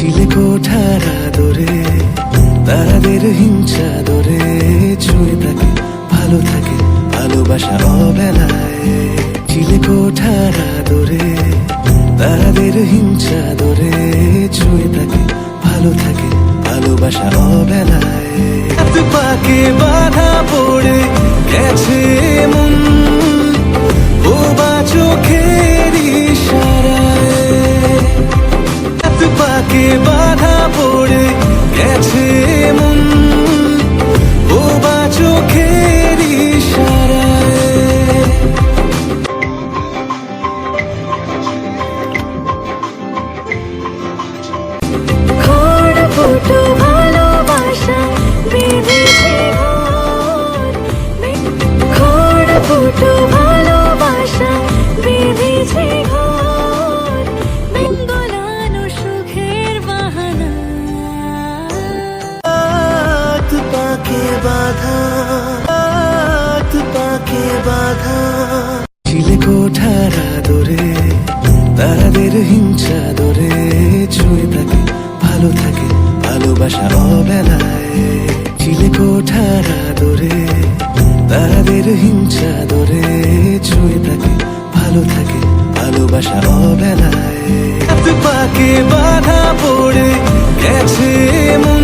চিলে কোঠার আদরে তারাদের হিংসা দরে ছুঁয়ে থাকে ভালো থাকে ভালোবাসা অবেলায়। চিলে কোঠার আদরে তারাদের হিংসা দরে ছুঁয়ে থাকে ভালো থাকে ভালোবাসা অবেলায়। হাত পাকে বাধা পড়ে গেছে মন ও বা চোখের ইশারায়। হাত পাকে বাধা পড়ে গেছে মন ও বা চোখের ইশারায়। খড়-ফুটো ভালোবাসা বেঁধেছে ঘর, খড়-ফুটো ভালোবাসা বেঁধেছে ঘর, বেঙ্গলানো সুখের বাহানা। হাত পাকে বাধা, হাত পাকে বাধা। চিলে কোঠার আদরে তারাদের হিংসা দরে ছুঁয়ে থাকে ভালো থাকে ভালোবাসা অবেলায়। চিলে কোঠার আদরে তারাদের হিংসা দরে ছুঁয়ে থাকে ভালো থাকে ভালোবাসা অবেলায়। হাত পাকে বাধা পড়ে গেছে মন